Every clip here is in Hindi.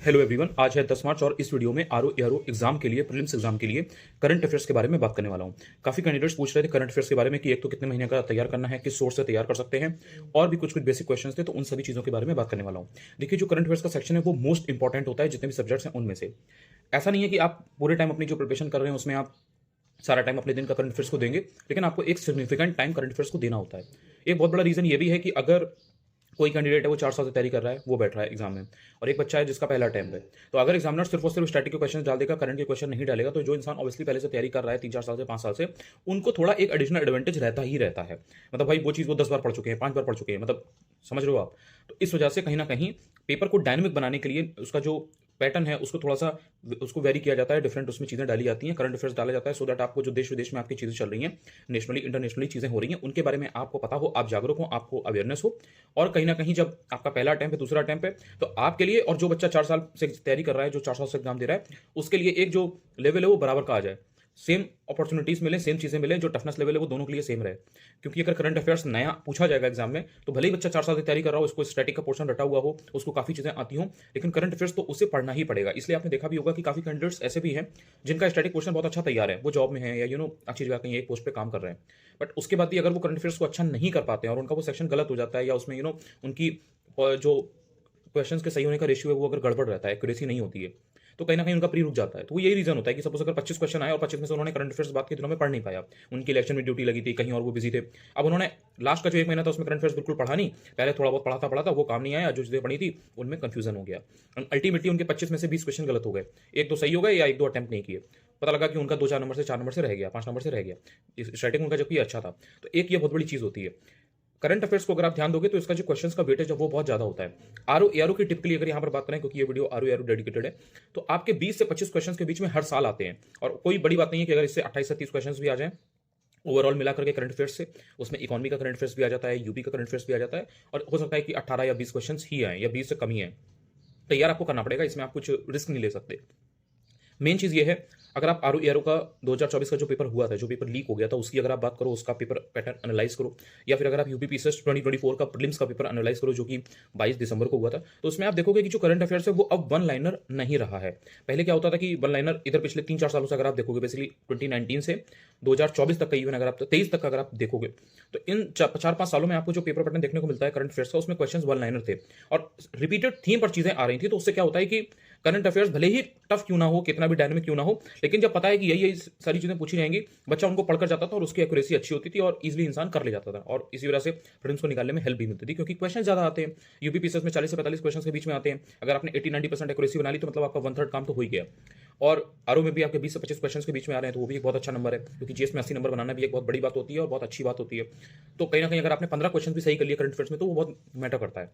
हेलो एवरीवन, आज है 10 मार्च और इस वीडियो में आरओ एआरओ एग्जाम के लिए प्रीलिम्स एग्जाम के लिए करंट अफेयर्स के बारे में बात करने वाला हूं। काफी कैंडिडेट्स पूछ रहे थे करंट अफेयर्स के बारे में कि एक तो कितने महीने का तैयार करना है, किस सोर्स से तैयार कर सकते हैं, और भी कुछ कुछ बेसिक क्वेश्चंस थे, तो उन सभी चीजों के बारे में बात करने वाला हूं। देखिए, जो करंट अफेयर्स का सेक्शन है वो मोस्ट इंपॉर्टेंट होता है जितने भी सब्जेक्ट्स हैं उनमें से। ऐसा नहीं है कि आप पूरे टाइम अपनी जो प्रिपरेशन कर रहे हैं उसमें आप सारा टाइम अपने दिन का करंट अफेयर्स को देंगे, लेकिन आपको एक सिग्निफिकेंट टाइम करंट अफेयर्स को देना होता है। एक बहुत बड़ा रीजन ये भी है कि अगर कोई कैंडिडेट है वो 4 साल से तैयारी कर रहा है, वो बैठ रहा है एग्जाम में, और एक बच्चा है जिसका पहला अटेम्प्ट है, तो अगर एग्जामिनर सिर्फ और सिर्फ स्टैटिक के क्वेश्चन डाल देगा, करंट के क्वेश्चन नहीं डालेगा, तो जो इंसान ऑब्वियसली पहले से तैयारी कर रहा है 3-4 साल से 5 साल से, उनको थोड़ा एक एडिशनल एडवांटेज रहता ही रहता है। मतलब भाई वो चीज़ वो 10 बार पढ़ चुके हैं, 5 बार पढ़ चुके हैं, मतलब समझ रहे हो आप। तो इस वजह से कहीं ना कहीं पेपर को डायनेमिक बनाने के लिए उसका जो पैटर्न है उसको थोड़ा सा उसको वेरी किया जाता है, डिफरेंट उसमें चीज़ें डाली जाती हैं, करंट अफेयर्स डाला जाता है, सो दैट आपको जो देश विदेश में आपकी चीज़ें चल रही हैं, नेशनली इंटरनेशनली चीज़ें हो रही हैं, उनके बारे में आपको पता हो, आप जागरूक हो, आपको अवेयरनेस हो। और कहीं ना कहीं जब आपका पहला अटेम्प्ट है, दूसरा अटेम्प्ट है, तो आपके लिए और जो बच्चा 4 साल से तैयारी कर रहा है, जो 4 साल से एग्जाम दे रहा है, उसके लिए एक जो लेवल है वो बराबर का आ जाए, सेम अपॉर्चुनिटीज मिले, सेम चीजें मिले, जो टफनेस लेवल है वो दोनों के लिए सेम रहे। क्योंकि अगर करंट अफेयर्स नया पूछा जाएगा एग्जाम में, तो भले ही बच्चा 4 साल से तैयारी कर रहा हो, उसको स्टैटिक का पोर्शन रटा हुआ हो, उसको काफी चीजें आती हो, लेकिन करंट अफेयर्स तो उसे पढ़ना ही पड़ेगा। इसलिए आपने देखा भी होगा कि काफी कैंडिडेट्स ऐसे भी हैं जिनका स्टैटिक पोर्शन बहुत अच्छा तैयार है, वो जॉब में है या अच्छी जगह कहीं एक पोस्ट पे काम कर रहे हैं, बट उसके बाद भी अगर वो करंट अफेयर्स को अच्छा नहीं कर पाते हैं और उनका वो सेक्शन गलत हो जाता है, या उसमें उनकी जो क्वेश्चंस के सही होने का रेशियो है वो अगर गड़बड़ रहता है, एक्यूरेसी नहीं होती है, तो कहीं ना कहीं उनका प्री रुक जाता है। तो वो यही रीजन होता है कि सपोज अगर 25 क्वेश्चन आए और 25 में से उन्होंने करंट अफेयर्स बात के दिनों में पढ़ नहीं पाया, उनकी इलेक्शन में ड्यूटी लगी थी कहीं और वो बिजी थे, अब उन्होंने लास्ट का जो 1 महीना था उसमें करंट अफेयर्स बिल्कुल पढ़ा नहीं, पहले थोड़ा बहुत पढ़ा था, वो काम नहीं आया, जो चीजें पढ़ी थी उनमें कंफ्यूजन हो गया, अल्टीमेटली उनके 25 में से 20 क्वेश्चन गलत हो गए, एक दो सही हो गए या एक दो अटेम्प्ट नहीं किए, पता लगा कि उनका 2-4 नंबर से 4 नंबर से रह गया, 5 नंबर से रह गया, स्टार्टिंग उनका जबकि अच्छा था। तो एक ये बहुत बड़ी चीज होती है। करंट अफेयर्स को अगर आप ध्यान दोगे तो इसका जो क्वेश्चंस का वेटेज है वो बहुत ज्यादा होता है। आरओ एआरओ की टिपिकली अगर यहाँ पर बात करें, क्योंकि ये वीडियो आरओ एआरओ डेडिकेटेड है, तो आपके 20 से 25 क्वेश्चंस के बीच में हर साल आते हैं, और कोई बड़ी बात नहीं है कि अगर इससे 28 से 30 क्वेश्चंस भी आ जाएं ओवरऑल मिला करके करंट अफेयर्स से, उसमें इकोनॉमी का करंट अफेयर्स भी आ जाता है, यूपी का करंट अफेयर्स भी आ जाता है, और हो सकता है कि 18 या 20 क्वेश्चंस ही आए या 20 से कम ही है। तैयार आपको करना पड़ेगा, इसमें आप कुछ रिस्क नहीं ले सकते। मेन चीज ये है, अगर आप आरओ एआरओ का 2024 का जो पेपर हुआ था, जो पेपर लीक हो गया था, उसकी अगर आप बात करो, उसका पेपर पैटर्न एनालाइज करो, या फिर अगर आप यूपीपीएससी 2024 का प्रीलिम्स का पेपर एनालाइज करो जो कि 22 दिसंबर को हुआ था, तो उसमें आप देखोगे कि जो करंट अफेयर्स है वो अब वन लाइनर नहीं रहा है। पहले क्या होता था कि वन लाइनर इधर पिछले 3-4 सालों से अगर आप देखोगे, बेसिकली 2019 से 2024 तक का, इवन अगर आप 23 तक का अगर आप देखोगे, तो इन 4-5 सालों में आपको जो पेपर पैटर्न देखने को मिलता है करंट अफेयर्स का, उसमें क्वेश्चन वन लाइनर थे और रिपीटेड थीम पर चीजें आ रही थी। तो उससे क्या होता है कि करंट अफेयर्स भले ही टफ क्यों ना हो, कितना भी डायनेमिक क्यों ना हो, लेकिन जब पता है कि यही यही सारी चीजें पूछी जाएंगी, बच्चा उनको पढ़कर जाता था और उसकी एक्यूरेसी अच्छी होती थी और इजीली इंसान कर ले जाता था, और इसी वजह से प्रीलिम्स को निकालने में हेल्प भी मिलती थी, क्योंकि क्वेश्चन ज्यादा आते हैं। यूपीपीएससी में 40 से 45 क्वेश्चन के बीच में आते हैं। अगर आपने 80-90% एक्यूरेसी बना ली तो मतलब आपका 1/3 काम तो हो ही गया। और आरओ में भी आपके 20 से 25 क्वेश्चन के बीच में आ रहे हैं, तो वो भी एक बहुत अच्छा नंबर है, क्योंकि जीएस में 80 नंबर बनाना भी एक बहुत बड़ी बात होती है और बहुत अच्छी बात होती है। तो कहीं ना कहीं अगर आपने 15 क्वेश्चन भी सही कर लिए करंट अफेयर्स में, तो वो बहुत मैटर करता है।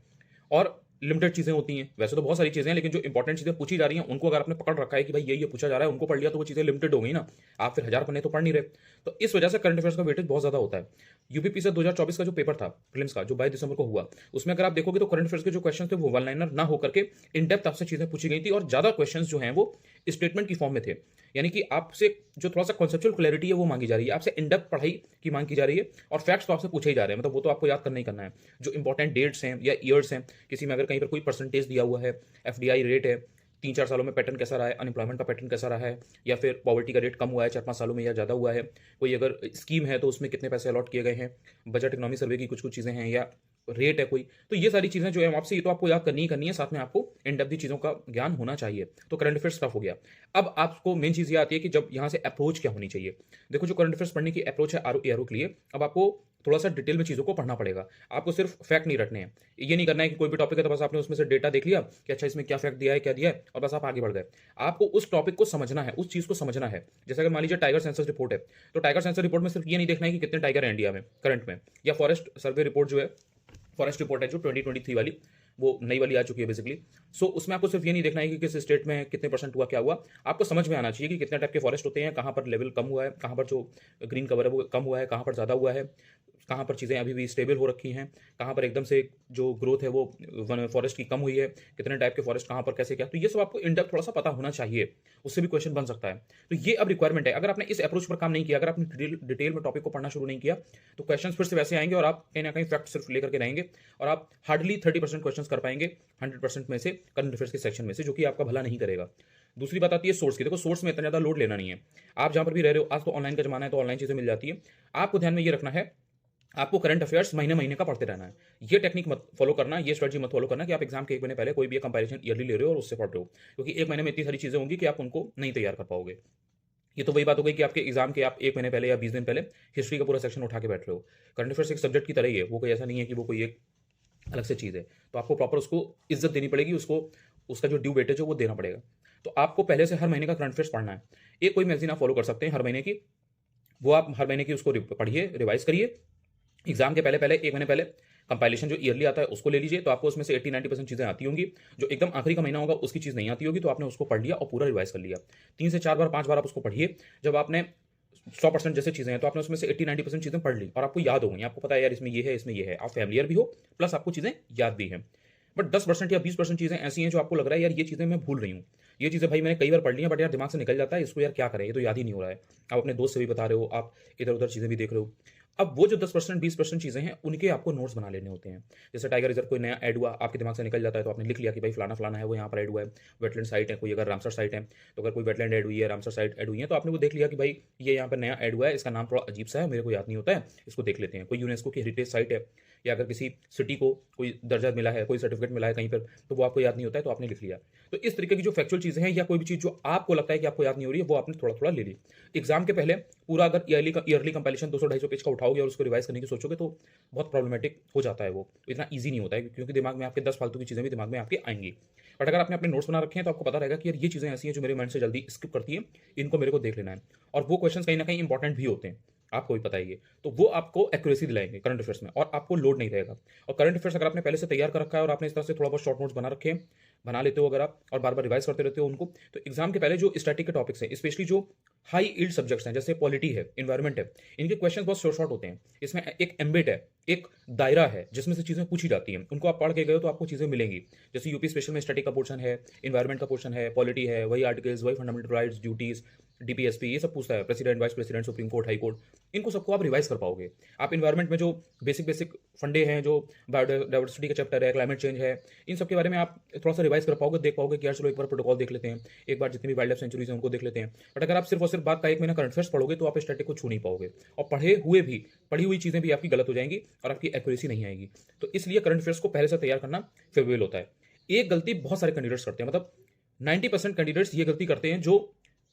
और लिमिटेड चीजें होती हैं, वैसे तो बहुत सारी चीजें हैं, लेकिन जो इंपॉर्टेंट चीजें पूछी जा रही हैं उनको अगर आपने पकड़ रखा है कि भाई ये पूछा जा रहा है, उनको पढ़ लिया, तो वो चीजें लिमिटेड हो गई ना, आप फिर 1000 पन्ने तो पढ़ नहीं रहे। तो इस वजह से करंट अफेयर्स का वेटेज बहुत ज्यादा होता है। यूपीपी से 2024 का जो पेपर था प्रीलिम्स का, जो 22 दिसंबर को हुआ, उसमें अगर आप देखोगे तो करंट अफेयर्स के जो क्वेश्चन थे वो वन लाइनर ना होकर के इन डेप्थ आपसे चीजें पूछी गई थी, और ज्यादा क्वेश्चन जो हैं वो स्टेटमेंट की फॉर्म में थे। यानी कि आपसे जो थोड़ा सा कॉन्सेप्चुअल क्लैरिटी है वो मांगी जा रही है, आपसे इन डेप्थ पढ़ाई की मांग की जा रही है, और फैक्ट्स तो आपसे पूछे ही जा रहे हैं, मतलब वो तो आपको याद करना ही करना है। जो इंपॉर्टेंट डेट्स हैं या ईयर्स हैं, किसी में अगर कहीं पर कोई परसेंटेज दिया हुआ है, एफडीआई रेट है, 3-4 सालों में पैटर्न कैसा रहा है, अनएम्प्लॉयमेंट का पैटर्न कैसा रहा है, या फिर पॉवर्टी का रेट कम हुआ है 4-5 सालों में या ज़्यादा हुआ है, कोई अगर स्कीम है तो उसमें कितने पैसे अलॉट किए गए हैं, बजट इकोनॉमी सर्वे की कुछ कुछ चीज़ें हैं, या रेट है कोई, तो ये सारी चीज़ें जो है आपसे, ये तो आपको याद करनी ही करनी है, साथ में आपको इन डेप्थ चीज़ों का ज्ञान होना चाहिए। तो करंट अफेयर्स टफ हो गया। अब आपको मेन चीज़ ये आती है कि जब यहाँ से अप्रोच क्या होनी चाहिए। देखो, जो करंट अफेयर्स पढ़ने की अप्रोच है आरओ एआरओ के लिए, अब आपको थोड़ा सा डिटेल में चीज़ों को पढ़ना पड़ेगा। आपको सिर्फ फैक्ट नहीं रटने हैं। ये नहीं करना है कि कोई भी टॉपिक है तो बस आपने उसमें से डेटा देख लिया कि अच्छा इसमें क्या फैक्ट दिया है, क्या दिया है, और बस आप आगे बढ़ गए। आपको उस टॉपिक को समझना है, उस चीज़ को समझना है। जैसे अगर मान लीजिए टाइगर सेंसस रिपोर्ट है, तो टाइगर सेंसस रिपोर्ट में सिर्फ ये नहीं देखना है कि कितने टाइगर है इंडिया में करंट में, या फॉरेस्ट सर्वे रिपोर्ट जो है, फॉरेस्ट रिपोर्ट है जो 2023 वाली, वो नई वाली आ चुकी है बेसिकली। सो उसमें आपको सिर्फ ये नहीं देखना है कि किस स्टेट में कितने परसेंट हुआ, क्या हुआ। आपको समझ में आना चाहिए कि कितने टाइप के फॉरेस्ट होते हैं, कहाँ पर लेवल कम हुआ है, कहाँ पर जो ग्रीन कवर है वो कम हुआ है, कहाँ पर ज़्यादा हुआ है, कहाँ पर चीज़ें अभी भी स्टेबल हो रखी हैं, कहाँ पर एकदम से जो ग्रोथ है वो वन फॉरेस्ट की कम हुई है, कितने टाइप के फॉरेस्ट कहाँ पर कैसे क्या। तो ये सब आपको इन डेप्थ थोड़ा सा पता होना चाहिए, उससे भी क्वेश्चन बन सकता है। तो ये अब रिक्वायरमेंट है। अगर आपने इस अप्रोच पर काम नहीं किया, अगर आपने डिटेल में टॉपिक को पढ़ना शुरू नहीं किया, तो क्वेश्चन फिर से वैसे आएंगे और आप कहीं ना कहीं फैक्ट सिर्फ लेकर के रहेंगे, और आप हार्डली 30% क्वेश्चन कर पाएंगे 100% में से, करंट अफेयर्स के सेक्शन में से, जो कि आपका भला नहीं करेगा। दूसरी बात आती है सोर्स की। देखो सोर्स में इतना ज़्यादा लोड लेना नहीं है। आप जहाँ पर भी रह रहे हो, आज तो ऑनलाइन का ज़माना है, तो ऑनलाइन चीज़ें मिल जाती है। आपको ध्यान में ये रखना है, आपको करंट अफेयर्स महीने-महीने का पढ़ते रहना है। ये टेक्निक मत फॉलो करना, ये स्ट्रेटजी मत फॉलो करना कि आप एग्जाम के 1 महीने पहले कोई भी कंपैरिजन ईयरली ले रहे हो और उससे पढ़ रहे हो। क्योंकि 1 महीने में इतनी सारी चीज़ें होंगी कि आप उनको नहीं तैयार कर पाओगे। ये तो वही बात हो गई कि आपके एग्जाम के आप 1 महीने पहले या 20 दिन पहले हिस्ट्री का पूरा सेक्शन उठा के बैठ रहे हो। करंट अफेयर्स एक सब्जेक्ट की तरह ही है, वो कोई ऐसा नहीं है कि वो कोई एक अलग से चीज़ है। तो आपको प्रॉपर उसको इज़्ज़त देनी पड़ेगी, उसको उसका जो ड्यू वेटेज है वो देना पड़ेगा। तो आपको पहले से हर महीने का करंट अफेयर्स पढ़ना है। एक कोई मैगज़ीन आप फॉलो कर सकते हैं हर महीने की, वो आप हर महीने की उसको पढ़िए, रिवाइज़ करिए। एग्जाम के पहले 1 महीने पहले कंपाइलेशन जो ईयरली आता है उसको ले लीजिए, तो आपको उसमें से 80-90% चीज़ें आती होंगी। जो एकदम आखिरी का महीना होगा उसकी चीज़ नहीं आती होगी, तो आपने उसको पढ़ लिया और पूरा रिवाइज़ कर लिया। 3 से 4 बार 5 बार आप उसको पढ़िए। जब आपने 100% जैसे चीज़ें हैं, तो आपने उसमें से 80-90% चीज़ें पढ़ ली और आपको याद हो गई। आपको पता है यार इसमें ये है, इसमें ये है। आप फ़ैमिलियर भी हो, प्लस आपको चीज़ें याद भी हैं। बट 10% या 20% चीज़ें ऐसी हैं जो आपको लग रहा है यार ये चीज़ें मैं भूल रही हूँ। ये चीज़ें भाई मैंने कई बार पढ़ ली हैं, बट यार दिमाग से निकल जाता है, इसको यार क्या करें, ये तो याद ही नहीं हो रहा है। आप अपने दोस्त से भी बता रहे हो, आप इधर-उधर चीज़ें भी देख रहे हो। अब वो जो 10% 20% चीज़ें हैं, उनके आपको नोट्स बना लेने होते हैं। जैसे टाइगर रिज़र्व कोई नया ऐड हुआ, आपके दिमाग से निकल जाता है, तो आपने लिख लिया कि भाई फलाना-फलाना है, वो यहाँ पर ऐड हुआ है। वेटलैंड साइट है, कोई अगर रामसर साइट है, तो अगर कोई वेटलैंड ऐड हुई है, रामसर साइट ऐड हुई है, तो आपने वो देख लिया कि भाई ये यहाँ पर नया ऐड हुआ है, इसका नाम थोड़ा अजीब-सा है, मेरे को याद नहीं होता है, इसको देख लेते हैं। कोई यूनेस्को की हेरिटेज साइट है, या अगर किसी सिटी को कोई दर्जा मिला है, कोई सर्टिफिकेट मिला है कहीं पर, तो वो आपको याद नहीं होता है, तो आपने लिख लिया। तो इस तरीके की जो फैक्चुअल चीज़ें हैं, या कोई भी चीज़ जो आपको लगता है कि आपको याद नहीं हो रही है, वो आपने थोड़ा-थोड़ा ले ली। एग्ज़ाम के पहले पूरा अगर ईयरली कंपाइलेशन 200-250 पेज का उठाओगे और उसको रिवाइज़ करने की सोचोगे, तो बहुत प्रॉब्लमैटिक हो जाता है वो। इतना ईज़ी नहीं होता है, क्योंकि दिमाग में आपके 10 फालतू की चीज़ें भी दिमाग में आपके आएँगी। बट अगर आपने अपने नोट्स बना रखे हैं, तो आपको पता रहेगा कि यार ये चीज़ें ऐसी हैं जो मेरे माइंड से जल्दी स्किप करती हैं, इनको मेरे को देख लेना है। और वो क्वेश्चंस कहीं न कहीं इंपॉर्टेंट भी होते हैं, आपको भी पता ही है। तो वो आपको एक्यूरेसी दिलाएँगे करंट अफेयर्स में, और आपको लोड नहीं रहेगा। और करंट अफेयर्स अगर आपने पहले से तैयार कर रखा है और आपने इस तरह से थोड़ा बहुत शॉर्ट नोट्स बना रखे हैं, बना लेते हो अगर आप और बार-बार रिवाइज़ करते रहते हो उनको, तो एग्ज़ाम के पहले जो स्टैटिक के टॉपिक्स हैं, स्पेशली जो हाई यील्ड सब्जेक्ट्स हैं, जैसे पॉलिटी है, एनवायरनमेंट है, इनके क्वेश्चंस बहुत शॉर्ट-शॉर्ट होते हैं। इसमें एक एम्बेड है, एक दायरा है, जिसमें से चीज़ें पूछी जाती हैं। उनको आप पढ़ के गए हो तो आपको चीज़ें मिलेंगी। जैसे यूपी स्पेशल में स्टैटिक का पोर्शन है, एनवायरनमेंट का पोर्शन है, पॉलिटी है, वही आर्टिकल्स, वही फंडामेंटल राइट्स, ड्यूटीज़, डीपीएसपी, ये सब पूछता है, president, vice president, supreme court, high court, इनको सबको आप रिवाइज़ कर पाओगे। आप एनवायरनमेंट में जो बेसिक फंडे हैं, जो बायोडायवर्सिटी का चैप्टर है, क्लाइमेट चेंज है, इन सब के बारे में आप थोड़ा-सा रिवाइज़ कर पाओगे, देख पाओगे कि यार चलो एक बार प्रोटोकॉल देख लेते हैं, एक बार जितनी भी वाइल्ड लाइफ सेंचुरीज़ हैं उनको देख लेते हैं। बट अगर आप सिर्फ़ और सिर्फ़ बात का 1 महीना करंट अफेयर्स पढ़ोगे, तो आप स्टैटिक को छू नहीं पाओगे, और पढ़ी हुई चीज़ें भी आपकी गलत हो जाएँगी और आपकी एक्यूरेसी नहीं आएगी। तो इसलिए करंट अफेयर्स को पहले से तैयार करना फेवरेबल होता है। एक गलती बहुत सारे कैंडिडेट्स करते हैं, मतलब 90% कैंडिडेट्स ये गलती करते हैं जो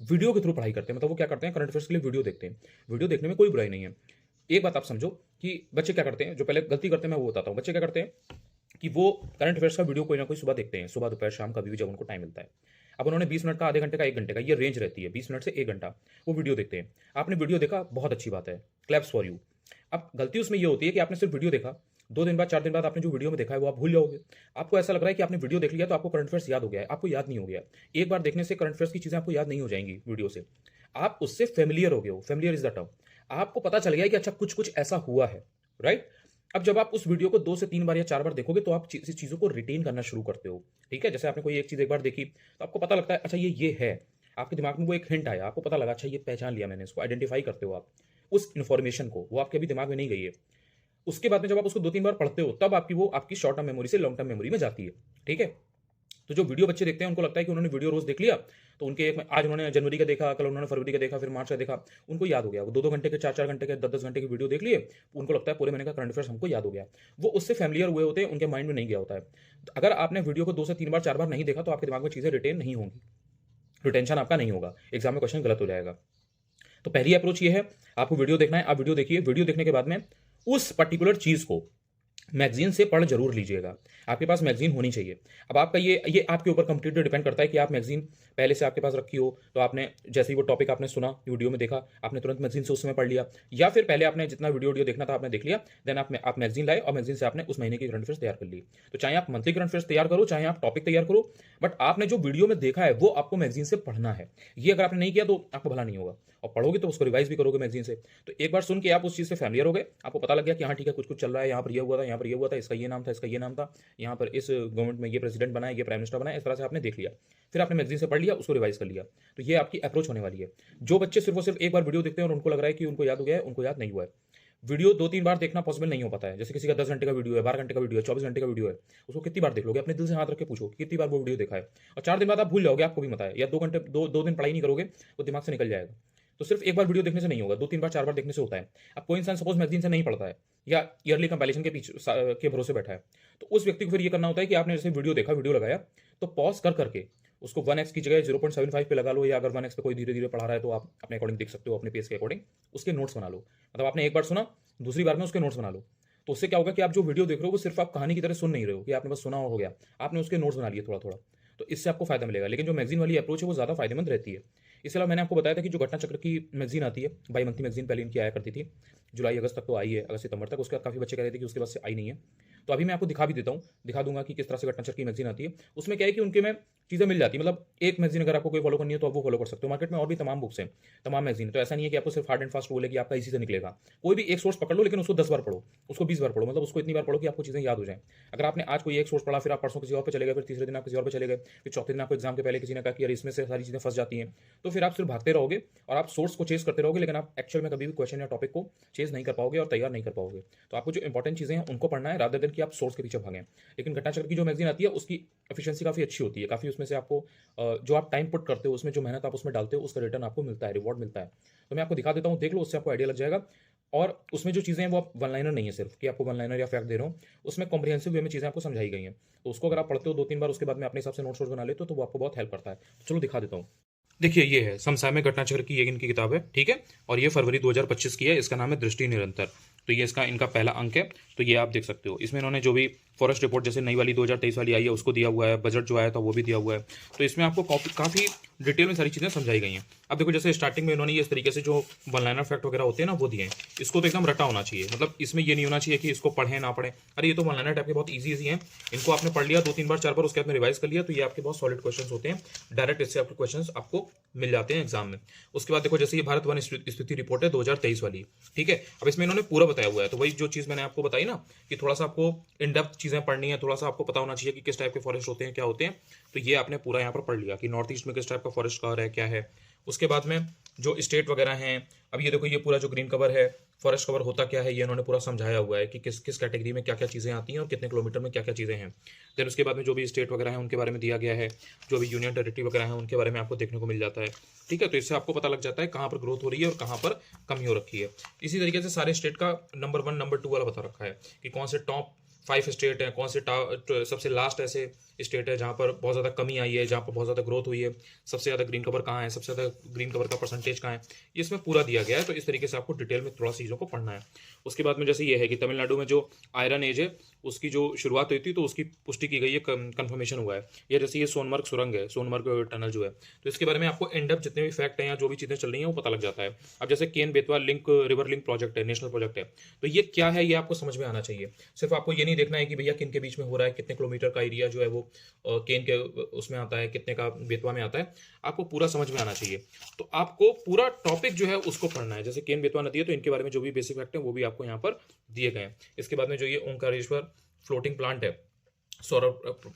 वीडियो के थ्रू पढ़ाई करते हैं। मतलब वो क्या करते हैं, करंट अफेयर्स के लिए वीडियो देखते हैं। वीडियो देखने में कोई बुराई नहीं है। एक बात आप समझो कि बच्चे क्या करते हैं, जो पहले गलती करते हैं मैं वो बताता हूँ। बच्चे क्या करते हैं कि वो करंट अफेयर्स का वीडियो कोई ना कोई सुबह देखते हैं, सुबह, दोपहर, शाम, कभी भी जब उनको टाइम मिलता है। अब उन्होंने 20 मिनट का, आधे घंटे का, 1 घंटे का, ये रेंज रहती है, 20 मिनट से 1 घंटा वो वीडियो देखते हैं। आपने वीडियो देखा, बहुत अच्छी बात है, क्लैप्स फॉर यू। अब गलती उसमें ये होती है कि आपने सिर्फ वीडियो देखा, 2 दिन बाद, 4 दिन बाद आपने जो वीडियो में देखा है वो आप भूल जाओगे। आपको ऐसा लग रहा है कि आपने वीडियो देख लिया तो आपको करंट अफेयर्स याद हो गया है, आपको याद नहीं हो गया। एक बार देखने से करंट अफेयर्स की चीज़ें आपको याद नहीं हो जाएँगी वीडियो से। आप उससे फ़ैमिलियर हो गए हो, फ़ैमिलियर इज़ द टर्म। आपको पता चल गया है कि अच्छा कुछ-कुछ ऐसा हुआ है, राइट? अब जब आप उस वीडियो को 2 से 3 बार या 4 बार देखोगे, तो आप इस चीज़ों को रिटेन करना शुरू करते हो, ठीक है? जैसे आपने कोई एक चीज़ एक बार देखी, तो आपको पता लगता है अच्छा ये है। आपके दिमाग में वो एक हिंट आया, आपको पता लगा अच्छा ये पहचान लिया मैंने इसको, आइडेंटिफ़ाई करते हो आप उस इन्फॉर्मेशन को, वो आपके अभी दिमाग में नहीं गई है। उसके बाद में जब आप उसको 2-3 बार पढ़ते हो, तब आपकी वो आपकी शॉर्ट टर्म मेमोरी से लॉन्ग टर्म मेमोरी में जाती है, ठीक है? तो जो वीडियो बच्चे देखते हैं उनको लगता है कि उन्होंने वीडियो रोज़ देख लिया, तो उनके एक आज उन्होंने जनवरी का देखा, कल उन्होंने फरवरी का देखा, फिर मार्च का देखा, उनको याद हो गया। वो 2-2 घंटे के, 4-4 घंटे के, 10-10 घंटे के वीडियो देख लिए, उनको लगता है पूरे महीने का करंट अफेयर्स हमको याद हो गया। वो उससे फ़ैमिलियर हुए होते हैं, उनके माइंड में नहीं गया होता है। तो अगर आपने वीडियो को 2 से 3 बार, 4 बार नहीं देखा, तो आपके दिमाग में चीज़ें रिटेन नहीं होंगी, रिटेंशन आपका नहीं होगा, एग्ज़ाम में क्वेश्चन गलत हो जाएगा। तो पहली अप्रोच ये है, आपको वीडियो देखना है, आप वीडियो देखिए, वीडियो देखने के बाद में उस पर्टिकुलर चीज़ को मैगज़ीन से पढ़ ज़रूर लीजिएगा। आपके पास मैगज़ीन होनी चाहिए। अब आपका ये आपके ऊपर कंप्लीटली डिपेंड करता है कि आप मैगज़ीन पहले से आपके पास रखी हो, तो आपने जैसे ही वो टॉपिक आपने सुना, वीडियो में देखा, आपने तुरंत मैगज़ीन से उस समय पढ़ लिया, या फिर पहले आपने जितना वीडियो देखना था आपने देख लिया, देन आप मैगज़ीन लाए और मैगज़ीन से आपने उस महीने की करंट अफेयर्स तैयार कर ली। तो चाहे आप मंथली करंट अफेयर्स तैयार करो, चाहे आप टॉपिक तैयार करो, बट आपने जो वीडियो में देखा है, वो आपको मैगज़ीन से पढ़ना है। ये अगर आपने नहीं किया, तो आपको भला नहीं होगा, और पढ़ोगे तो उसको रिवाइज़ भी करोगे मैगज़ीन से। तो एक बार सुन के आप उस चीज़ से फ़ैमिलियर हो गए, आपको पता लग गया कि हाँ, ठीक है, कुछ-कुछ चल रहा है, यहाँ पर ये हुआ था, यहाँ पर ये हुआ था, इसका ये नाम था, इसका ये नाम था, यहाँ पर इस गवर्नमेंट में ये प्रेसिडेंट बना है, ये प्राइम मिनिस्टर बना है, इस तरह से आपने देख लिया। फिर आपने मैगज़ीन से पढ़ लिया, उसको रिवाइज़ कर लिया। तो ये आपकी अप्रोच होने वाली है। जो बच्चे सिर्फ़ और सिर्फ़ एक बार वीडियो देखते हैं और उनको लग रहा है कि उनको याद हो गया है, उनको याद नहीं हुआ है। वीडियो 2-3 बार देखना पॉसिबल नहीं हो पाता है। जैसे किसी का 10 घंटे का वीडियो है, 12 घंटे का वीडियो है, 24 घंटे का वीडियो है, उसको कितनी बार देख लोगे? अपने दिल से हाथ रख के पूछो कि कितनी बार वो वीडियो देखा है? और 4 दिन बाद आप भूल जाओगे, आपको भी पता है। या 2 घंटे 2 दिन पढ़ाई नहीं करोगे, वो दिमाग से निकल जाएगा। तो सिर्फ एक बार वीडियो देखने से नहीं होगा, 2-3 बार 4 बार देखने से होता है। अब कोई इंसान सपोज़ मैगज़ीन से नहीं पढ़ता है या ईयरली कंपाइलेशन के पीछे के भरोसे बैठा है, तो उस व्यक्ति को फिर ये करना होता है कि आपने जैसे वीडियो देखा, वीडियो लगाया, तो पॉज़ कर करके उसको 1x की जगह 0.75 पे लगा लो, या अगर 1x पे कोई धीरे-धीरे पढ़ा रहा है तो आप अपने अकॉर्डिंग देख सकते हो, अपने पेस के अकॉर्डिंग उसके नोट्स बना लो। मतलब आपने एक बार सुना, दूसरी बार में उसके नोट्स बना लो। तो उससे क्या होगा कि आप जो वीडियो देख रहे हो वो सिर्फ आप कहानी की तरह सुन नहीं रहे हो कि आपने बस सुना और हो गया। आपने उसके नोट्स बना लिए थोड़ा-थोड़ा। तो इससे आपको फ़ायदा मिलेगा। लेकिन जो मैगज़ीन वाली अप्रोच है वो ज़्यादा फ़ायदेमंद रहती है। इसके अलावा मैंने आपको बताया था कि जो घटना चक्र की मैगज़ीन आती है, बाई मंथली मैगज़ीन पहले इनकी आया करती थी। जुलाई अगस्त तक तो आई है, अगस्त सितंबर तक। उसके बाद काफ़ी बच्चे कह रहे थे कि उसके बाद से आई नहीं है। तो अभी मैं आपको दिखा भी देता हूँ, दिखा दूँगा कि किस तरह से घटना चक्र की मैगज़ीन आती है। उसमें क्या है कि उनके में चीज़ें मिल जाती हैं। मतलब एक मैगज़ीन अगर आपको कोई फॉलो करनी है तो आप वो फॉलो कर सकते हो। मार्केट में और भी तमाम बुक्स हैं, तमाम मैगज़ीन हैं। तो ऐसा नहीं है कि आपको सिर्फ हार्ड एंड फास्ट रूल है कि आपका इसी से निकलेगा। कोई भी एक सोर्स पकड़ लो, लेकिन उसको 10 बार पढ़ो, उसको 20 बार पढ़ो। मतलब उसको इतनी बार पढ़ो कि आपको चीज़ें याद हो जाएँ। अगर आपने आज कोई एक सोर्स पढ़ा, फिर आप परसों किसी और पे चले गए, फिर तीसरे दिन आप किसी और पे चले गए, फिर चौथे दिन आपको एग्ज़ाम के पहले किसी ने कहा कि यार इसमें से सारी चीज़ें फँस जाती हैं, तो फिर आप सिर्फ भागते रहोगे और आप सोर्स को चेज़ करते रहोगे, लेकिन आप एक्चुअल में कभी भी क्वेश्चन या टॉपिक को चेज़ नहीं कर पाओगे और तैयार नहीं कर पाओगे। तो आपको जो इंपॉर्टेंट चीज़ें हैं उनको पढ़ना है, रादर देन कि आप सोर्स के पीछे भागें। लेकिन घटना चक्र की जो मैगज़ीन आती है उसकी एफिशिएंसी काफ़ी अच्छी होती है। काफ़ी उसमें से आपको जो आप टाइम पुट करते हो, उसमें जो मेहनत आप उसमें डालते हो, उसका रिटर्न आपको मिलता है, रिवॉर्ड मिलता है। तो मैं आपको दिखा देता हूँ, देख लो, उससे आपको आइडिया लग जाएगा। और उसमें जो चीज़ें हैं वो आप वन लाइनर नहीं है सिर्फ कि आपको वन लाइनर या फैक्ट दे रहा हूँ, उसमें कॉम्प्रिहेंसिव वे में चीज़ें आपको समझाई गई हैं। तो उसको अगर आप पढ़ते हो 2-3 बार, उसके बाद में अपने हिसाब से नोट्स वोट्स बना लेते हो, तो वो आपको बहुत हेल्प करता है। तो चलो दिखा देता हूँ। देखिए, ये है समसामयिक घटनाचक्र की, ये इनकी किताब है, ठीक है? और ये फरवरी 2025 की है, इसका नाम है दृष्टि निरंतर। तो ये इसका इनका पहला अंक है, तो ये आप देख सकते हो। इसमें इन्होंने जो भी फॉरेस्ट रिपोर्ट जैसे नई वाली 2023 वाली आई है उसको दिया हुआ है, बजट जो आया था वो भी दिया हुआ है। तो इसमें आपको काफ़ी डिटेल में सारी चीज़ें समझाई गई हैं। अब देखो, जैसे स्टार्टिंग में इन्होंने इस तरीके से जो वन लाइनर फैक्ट वगैरह होते हैं ना वो दिए हैं। इसको तो एकदम रटा होना चाहिए, मतलब इसमें ये नहीं होना चाहिए कि इसको पढ़ें ना पढ़ें। अरे ये तो वन लाइनर टाइप के बहुत ईजी हैं, इनको आपने पढ़ लिया 2-3 बार 4 बार, उसके बाद में रिवाइज कर लिया, तो ये आपके बहुत सॉलिड क्वेश्चन होते हैं। डायरेक्ट इससे आपके क्वेश्चन आपको मिल जाते हैं एग्जाम में। उसके बाद देखो, जैसे ये भारत वन स्थिति रिपोर्ट है 2023 वाली, ठीक है? अब इसमें इन्होंने पूरा बताया हुआ है। तो वही जो चीज़ मैंने आपको बताई ना कि थोड़ा सा आपको इन डेप्थ चीज़ें पढ़नी है, थोड़ा सा आपको पता होना चाहिए कि किस टाइप के फॉरेस्ट होते हैं, क्या होते हैं। तो ये आपने पूरा यहाँ पर पढ़ लिया कि नॉर्थ ईस्ट में किस टाइप का फॉरेस्ट कवर है, क्या है। उसके बाद में जो स्टेट वगैरह हैं, अब ये देखो, ये पूरा जो ग्रीन कवर है, फॉरेस्ट कवर होता क्या है, ये इन्होंने पूरा समझाया हुआ है कि किस किस कैटेगरी में क्या क्या चीज़ें आती हैं और कितने किलोमीटर में क्या क्या चीज़ें हैं। देन उसके बाद में जो भी स्टेट वगैरह हैं उनके बारे में दिया गया है, जो भी यूनियन टेरिटरी वगैरह हैं उनके बारे में आपको देखने को मिल जाता है, ठीक है? तो इससे आपको पता लग जाता है कहाँ पर ग्रोथ हो रही है और कहाँ पर कमी हो रखी है। इसी तरीके से सारे स्टेट का नंबर 1 नंबर 2 वाला बता रखा है कि कौन से टॉप 5 स्टेट हैं, कौन से सबसे लास्ट ऐसे स्टेट है जहाँ पर बहुत ज़्यादा कमी आई है, जहाँ पर बहुत ज़्यादा ग्रोथ हुई है, सबसे ज़्यादा ग्रीन कवर कहाँ है, सबसे ज़्यादा ग्रीन कवर का परसेंटेज कहाँ है, ये इसमें पूरा दिया गया है। तो इस तरीके से आपको डिटेल में थोड़ा सा चीज़ों को पढ़ना है। उसके बाद में जैसे ये है कि तमिलनाडु में जो आयरन एज है उसकी जो शुरुआत हुई थी, तो उसकी पुष्टि की गई है, कन्फर्मेशन हुआ है। या जैसे ये सोनमर्ग सुरंग है, सोनमर्ग टनल जो है, तो इसके बारे में आपको इन डेप्थ जितने भी फैक्ट हैं या जो भी चीज़ें चल रही हैं वो पता लग जाता है। अब जैसे Ken Betwa link river link project है, नेशनल प्रोजेक्ट है, तो ये क्या है ये आपको समझ में आना चाहिए। सिर्फ आपको ये नहीं देखना है कि भैया किन के बीच में हो रहा है, कितने किलोमीटर का एरिया जो है वो केन के उसमें आता है, कितने का बेतवा में आता है, आपको पूरा समझ में आना चाहिए। तो आपको पूरा टॉपिक जो है उसको पढ़ना है। जैसे केन बेतवा नदी है, तो इनके बारे में जो भी बेसिक फैक्ट है वो भी आपको यहाँ पर दिए गए हैं। इसके बाद में जो ये ओंकारेश्वर फ्लोटिंग प्लांट है, सौर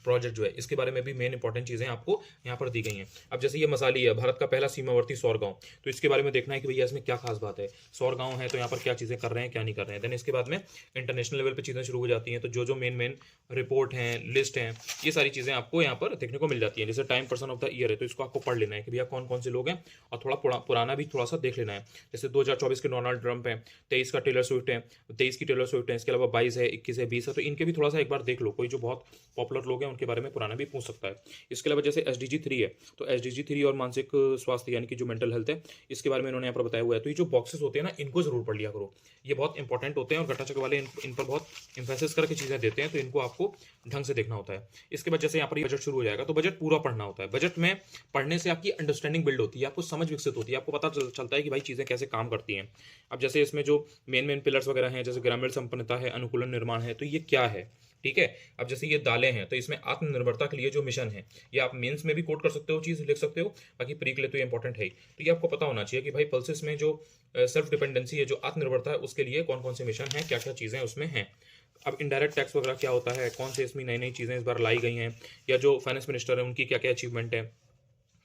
प्रोजेक्ट जो है, इसके बारे में भी मेन इंपॉर्टेंट चीज़ें आपको यहाँ पर दी गई हैं। अब जैसे ये मसाली है, भारत का पहला सीमावर्ती सौर गांव, तो इसके बारे में देखना है कि भैया इसमें क्या खास बात है। सौर गांव है तो यहाँ पर क्या चीज़ें कर रहे हैं, क्या नहीं कर रहे हैं। देन इसके बाद में इंटरनेशनल लेवल पे चीज़ें शुरू हो जाती हैं, तो जो मेन रिपोर्ट हैं, लिस्ट हैं, ये सारी चीज़ें आपको यहाँ पर देखने को मिल जाती हैं। जैसे time person of the year है, तो इसको आपको पढ़ लेना है कि भैया कौन कौन से लोग हैं, और थोड़ा पुराना भी थोड़ा सा देख लेना है। जैसे 2024 के डोनाल्ड ट्रंप है, 23 का टेलर स्विफ्ट है, 23 की टेलर स्विफ्ट है, इसके अलावा 22 है, 21 है, 20 है, तो इनके भी थोड़ा सा एक बार देख लो। कोई जो बहुत पॉपुलर लोग हैं उनके बारे में पुराना भी पूछ सकता है। इसके अलावा जैसे SDG 3 है, तो SDG 3 और मानसिक स्वास्थ्य यानी कि जो मेंटल हेल्थ है, इसके बारे में इन्होंने यहाँ पर बताया हुआ है। तो ये जो बॉक्सेस होते हैं ना, इनको जरूर पढ़ लिया करो, ये बहुत इंपॉर्टेंट होते हैं और घटाचक वाले इन पर बहुत इंफेसिस करके चीज़ें देते हैं, तो इनको आपको ढंग से देखना होता है। इसके बाद जैसे यहाँ पर बजट शुरू हो जाएगा, तो बजट पूरा पढ़ना होता है। बजट में पढ़ने से आपकी अंडरस्टैंडिंग बिल्ड होती है, आपको समझ विकसित होती है, आपको पता चलता है कि भाई चीज़ें कैसे काम करती हैं। अब जैसे इसमें जो मेन पिलर्स वगैरह हैं, जैसे ग्रामीण संपन्नता है, अनुकूलन निर्माण है, तो ये क्या है, ठीक है? अब जैसे ये दालें हैं, तो इसमें आत्मनिर्भरता के लिए जो मिशन है, ये आप मेंस में भी कोट कर सकते हो, चीज़ लिख सकते हो, बाकी प्री के लिए तो ये इंपॉर्टेंट है ही। तो ये आपको पता होना चाहिए कि भाई पल्सेस में जो सेल्फ डिपेंडेंसी है, जो आत्मनिर्भरता है, उसके लिए कौन कौन से मिशन हैं, क्या क्या चीज़ें उसमें हैं। अब इनडायरेक्ट टैक्स वगैरह क्या होता है, कौन से इसमें नई नई चीज़ें इस बार लाई गई हैं, या जो फाइनेंस मिनिस्टर है उनकी क्या क्या अचीवमेंट है,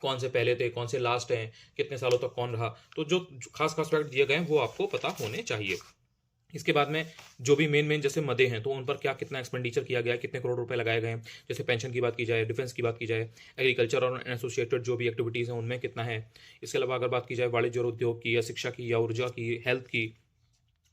कौन से पहले थे, कौन से लास्ट हैं, कितने सालों तक कौन रहा, तो जो खास खास फैक्ट दिए गए हैं वो आपको पता होने चाहिए। इसके बाद में जो भी मेन जैसे मदे हैं तो उन पर क्या कितना एक्सपेंडिचर किया गया है, कितने करोड़ रुपए लगाए गए हैं। जैसे पेंशन की बात की जाए, डिफेंस की बात की जाए, एग्रीकल्चर और एसोसिएटेड जो भी एक्टिविटीज़ हैं उनमें कितना है। इसके अलावा अगर बात की जाए वाणिज्य और उद्योग की, या शिक्षा की, या ऊर्जा की, हेल्थ की,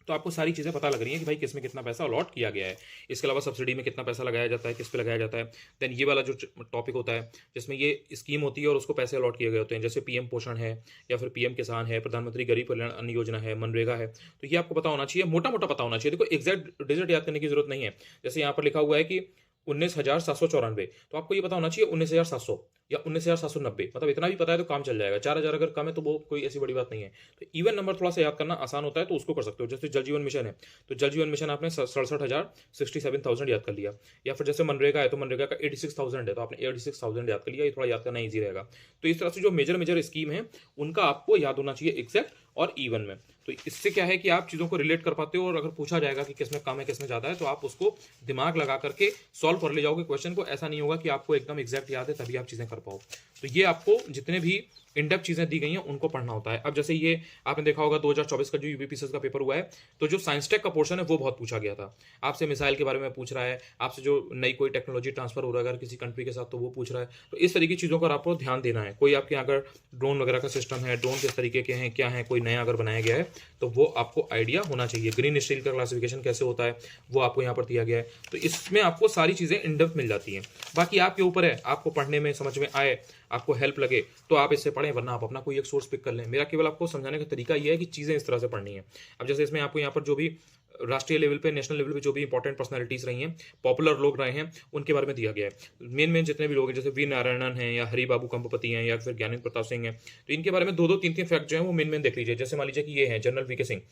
तो आपको सारी चीज़ें पता लग रही हैं कि भाई किस में कितना पैसा अलॉट किया गया है। इसके अलावा सब्सिडी में कितना पैसा लगाया जाता है, किस पे लगाया जाता है। देन ये वाला जो टॉपिक होता है जिसमें ये स्कीम होती है और उसको पैसे अलॉट किए गए होते हैं, जैसे पीएम पोषण है, या फिर पीएम किसान है, प्रधानमंत्री गरीब कल्याण अन्न योजना है, मनरेगा है। तो ये आपको पता होना चाहिए, मोटा मोटा पता होना चाहिए। देखो एग्जैक्ट डिजिट याद करने की जरूरत नहीं है। जैसे यहाँ पर लिखा हुआ है कि 19,794, तो आपको ये पता होना चाहिए 19,700 या 19,790, मतलब इतना भी पता है तो काम चल जाएगा। 4,000 अगर कम है तो वो कोई ऐसी बड़ी बात नहीं है। तो इवन नंबर थोड़ा सा याद करना आसान होता है तो उसको कर सकते हो। जैसे जल जीवन मिशन है तो जल जीवन मिशन आपने 67,000 याद कर लिया। या फिर जैसे मनरेगा है तो मनरेगा का 86,000 है तो आपने 86,000 याद कर लिया। ये थोड़ा याद करना ईजी रहेगा। तो इस तरह से जो मेजर मेजर स्कीम है उनका आपको याद होना चाहिए एग्जैक्ट और इवन में। तो इससे क्या है कि आप चीज़ों को रिलेट कर पाते हो, और अगर पूछा जाएगा कि किसमें कम है किसमें ज़्यादा है तो आप उसको दिमाग लगा करके सॉल्व कर ले जाओगे क्वेश्चन को। ऐसा नहीं होगा कि आपको एकदम एग्जैक्ट याद है तभी आप चीज़ें कर पाओ। तो ये आपको जितने भी इनडेप्थ चीज़ें दी गई हैं उनको पढ़ना होता है। अब जैसे ये आपने देखा होगा 2024 का जो यूपीपीसीएस का पेपर हुआ है, तो जो साइंस टेक का पोर्शन है वो बहुत पूछा गया था। आपसे मिसाइल के बारे में पूछ रहा है, आपसे जो नई कोई टेक्नोलॉजी ट्रांसफर हो रहा है अगर किसी कंट्री के साथ तो वो पूछ रहा है। तो इस तरीके की चीज़ों पर आपको ध्यान देना है। कोई आपके अगर ड्रोन वगैरह का सिस्टम है, ड्रोन किस तरीके के हैं, क्या है, कोई नया अगर बनाया गया है तो वो आपको आइडिया होना चाहिए। ग्रीन स्टील का क्लासिफिकेशन कैसे होता है वो आपको यहाँ पर दिया गया है। तो इसमें आपको सारी चीज़ें इन डेप्थ मिल जाती हैं। बाकी आपके ऊपर है, आपको पढ़ने में समझ में आए, आपको हेल्प लगे तो आप इससे पढ़ें, वरना आप अपना कोई एक सोर्स पिक कर लें। मेरा केवल आपको समझाने का तरीका ये है कि चीज़ें इस तरह से पढ़नी है। अब जैसे इसमें आपको यहाँ पर जो भी राष्ट्रीय लेवल पे, नेशनल लेवल पे जो भी इंपॉर्टेंट पर्सनालिटीज रही हैं, पॉपुलर लोग रहे हैं, उनके बारे में दिया गया है। मेन जितने भी लोग हैं जैसे वी नारायणन हैं, या हरि बाबू कंपपति हैं, या फिर ज्ञानेंद्र प्रताप सिंह हैं, तो इनके बारे में दो दो तीन तीन फैक्ट जो है वो मेन देख लीजिए। जैसे मान लीजिए कि ये हैं जनरल वीके सिंह,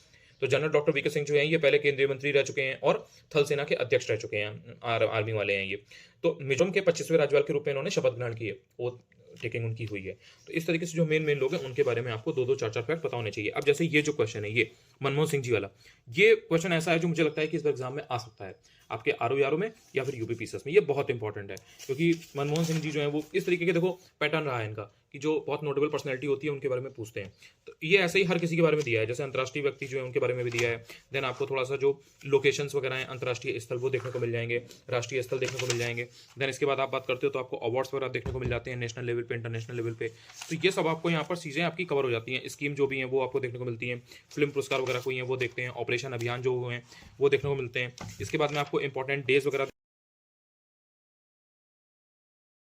तो जनरल डॉक्टर वीके सिंह जो हैं ये पहले केंद्रीय मंत्री रह चुके हैं और थल सेना के अध्यक्ष रह चुके हैं, आर्मी वाले हैं ये। तो मिजोरम के 25वें राज्यपाल के रूप में इन्होंने शपथ ग्रहण की है, वो टेकिंग उनकी हुई है। तो इस तरीके से जो मेन लोग हैं उनके बारे में आपको दो दो चार चार फैक्ट पता होने चाहिए। अब जैसे ये जो क्वेश्चन है ये मनमोहन सिंह जी वाला, ये क्वेश्चन ऐसा है जो मुझे लगता है कि इस बार एग्जाम में आ सकता है आपके आरओ में या फिर यूपीपीसीएस में। ये बहुत इंपॉर्टेंट है क्योंकि मनमोहन सिंह जी जो है वो इस तरीके के, देखो पैटर्न रहा है इनका कि जो बहुत नोटेबल पर्सनैलिटी होती है उनके बारे में पूछते हैं। तो ये ऐसे ही हर किसी के बारे में दिया है। जैसे अंतर्राष्ट्रीय व्यक्ति जो है उनके बारे में भी दिया है। देन आपको थोड़ा सा जो लोकेशंस वगैरह हैं, अंतर्राष्ट्रीय स्थल वो देखने को मिल जाएंगे, राष्ट्रीय स्थल देखने को मिल जाएंगे। देन इसके बाद आप बात करते हो तो आपको अवार्ड्स वगैरह देखने को मिल जाते हैं नेशनल लेवल पे, इंटरनेशनल लेवल पे। तो ये सब आपको यहाँ पर चीज़ें आपकी कवर हो जाती हैं। स्कीम जो भी हैं वो आपको देखने को मिलती हैं, फिल्म पुरस्कार वगैरह कोई हैं वो देखते हैं, ऑपरेशन अभियान जो हुए हैं वो देखने को मिलते हैं। इसके बाद में आपको इंपॉर्टेंट डेज वगैरह